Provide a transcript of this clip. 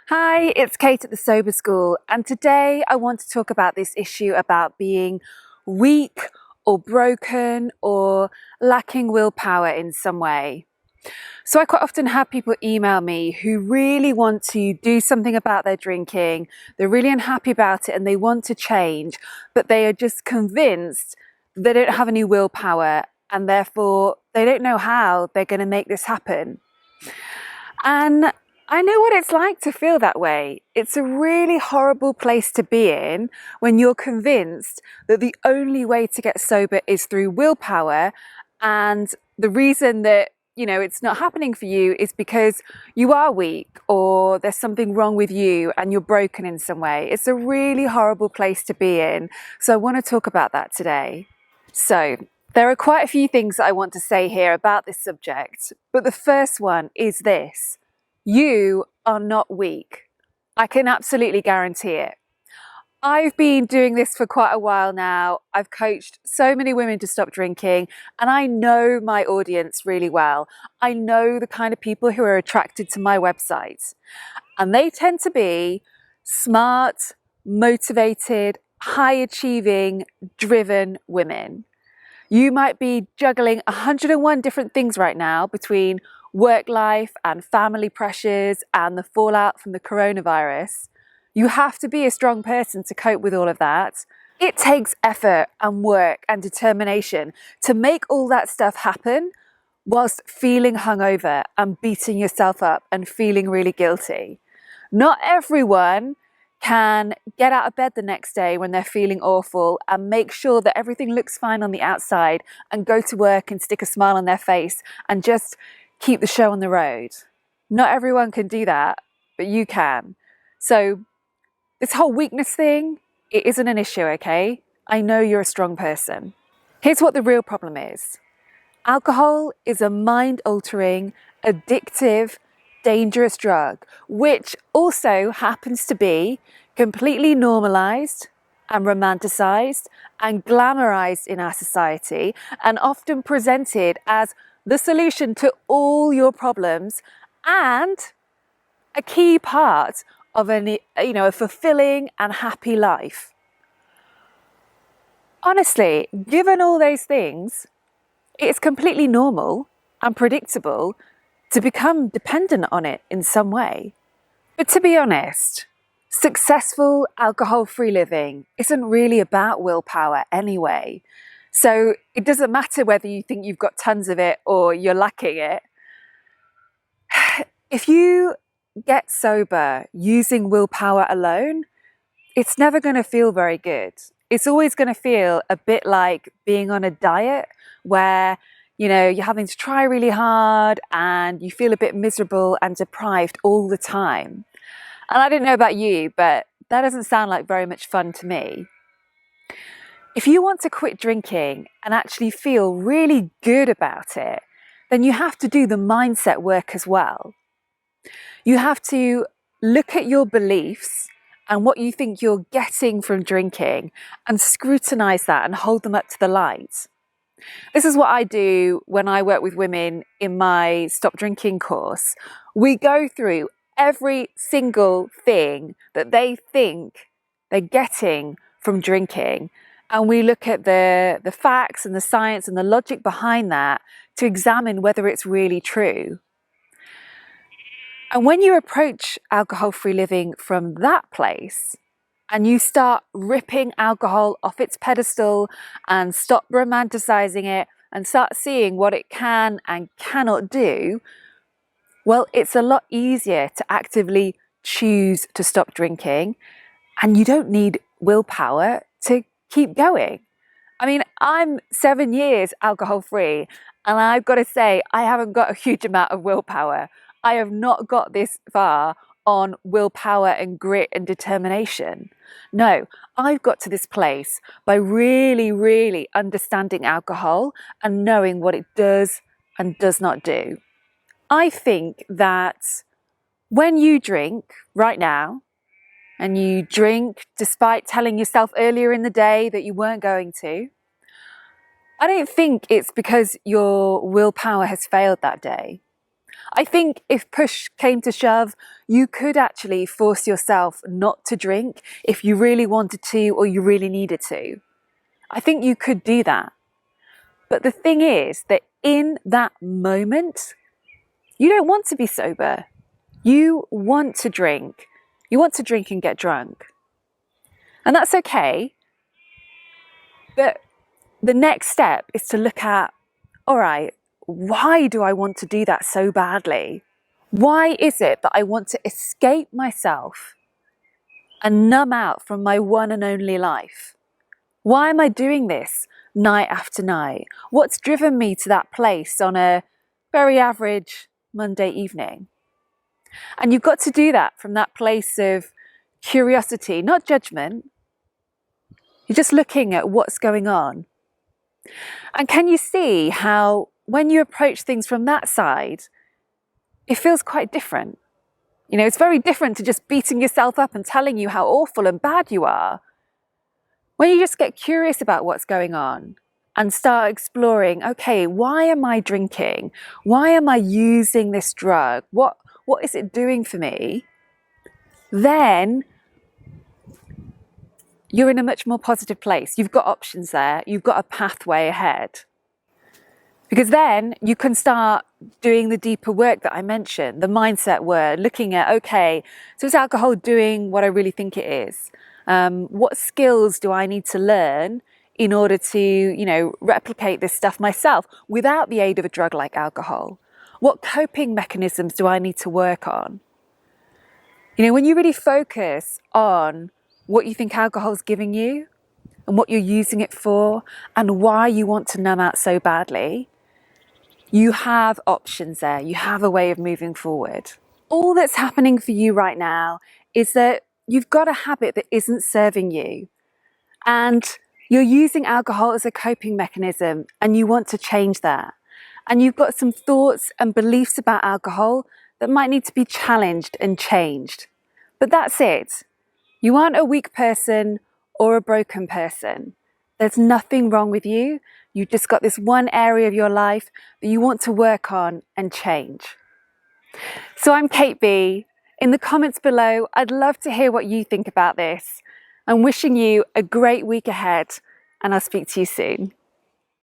Hi, it's Kate at the Sober School, and today I want to talk about this issue about being weak or broken or lacking willpower in some way. So I quite often have people email me who really want to do something about their drinking, they're really unhappy about it and they want to change, but they are just convinced they don't have any willpower and therefore they don't know how they're going to make this happen. And I know what it's like to feel that way. It's a really horrible place to be in when you're convinced that the only way to get sober is through willpower. And the reason that, it's not happening for you is because you are weak or there's something wrong with you and you're broken in some way. It's a really horrible place to be in. So I want to talk about that today. So there are quite a few things that I want to say here about this subject, but the first one is this. You are not weak. I can absolutely guarantee it. I've been doing this for quite a while now. I've coached so many women to stop drinking, and I know my audience really well. I know the kind of people who are attracted to my website, and they tend to be smart, motivated, high-achieving, driven women. You might be juggling 101 different things right now between work life and family pressures and the fallout from the coronavirus. You have to be a strong person to cope with all of that. It takes effort and work and determination to make all that stuff happen whilst feeling hungover and beating yourself up and feeling really guilty. Not everyone can get out of bed the next day when they're feeling awful and make sure that everything looks fine on the outside and go to work and stick a smile on their face and just keep the show on the road. Not everyone can do that, but you can. So this whole weakness thing, it isn't an issue, okay? I know you're a strong person. Here's what the real problem is. Alcohol is a mind-altering, addictive, dangerous drug, which also happens to be completely normalized and romanticized and glamorized in our society and often presented as the solution to all your problems and a key part of a fulfilling and happy life. Honestly, given all those things, it's completely normal and predictable to become dependent on it in some way. But to be honest, successful alcohol-free living isn't really about willpower anyway. So it doesn't matter whether you think you've got tons of it or you're lacking it. If you get sober using willpower alone, it's never going to feel very good. It's always going to feel a bit like being on a diet where you're having to try really hard and you feel a bit miserable and deprived all the time. And I don't know about you, but that doesn't sound like very much fun to me. If you want to quit drinking and actually feel really good about it, then you have to do the mindset work as well. You have to look at your beliefs and what you think you're getting from drinking and scrutinize that and hold them up to the light. This is what I do when I work with women in my Stop Drinking course. We go through every single thing that they think they're getting from drinking, and we look at the facts and the science and the logic behind that to examine whether it's really true. And when you approach alcohol-free living from that place, and you start ripping alcohol off its pedestal and stop romanticizing it and start seeing what it can and cannot do, well, it's a lot easier to actively choose to stop drinking, and you don't need willpower to keep going. I mean, I'm 7 years alcohol-free, and I've got to say, I haven't got a huge amount of willpower. I have not got this far on willpower and grit and determination. No, I've got to this place by really, really understanding alcohol and knowing what it does and does not do. I think that when you drink right now, and you drink despite telling yourself earlier in the day that you weren't going to, I don't think it's because your willpower has failed that day. I think if push came to shove, you could actually force yourself not to drink if you really wanted to or you really needed to. I think you could do that. But the thing is that in that moment, you don't want to be sober. You want to drink. You want to drink and get drunk. And that's okay. But the next step is to look at, all right, why do I want to do that so badly? Why is it that I want to escape myself and numb out from my one and only life? Why am I doing this night after night? What's driven me to that place on a very average Monday evening? And you've got to do that from that place of curiosity, not judgment. You're just looking at what's going on. And can you see how when you approach things from that side, it feels quite different? You know, it's very different to just beating yourself up and telling you how awful and bad you are. When you just get curious about what's going on and start exploring, okay, why am I drinking? Why am I using this drug? What is it doing for me? Then you're in a much more positive place. You've got options there. You've got a pathway ahead. Because then you can start doing the deeper work that I mentioned, the mindset work, looking at, okay, so is alcohol doing what I really think it is? What skills do I need to learn in order to, replicate this stuff myself without the aid of a drug like alcohol? What coping mechanisms do I need to work on? When you really focus on what you think alcohol's giving you and what you're using it for and why you want to numb out so badly, you have options there. You have a way of moving forward. All that's happening for you right now is that you've got a habit that isn't serving you and you're using alcohol as a coping mechanism and you want to change that. And you've got some thoughts and beliefs about alcohol that might need to be challenged and changed. But that's it. You aren't a weak person or a broken person. There's nothing wrong with you. You've just got this one area of your life that you want to work on and change. So I'm Kate B. In the comments below, I'd love to hear what you think about this. I'm wishing you a great week ahead, and I'll speak to you soon.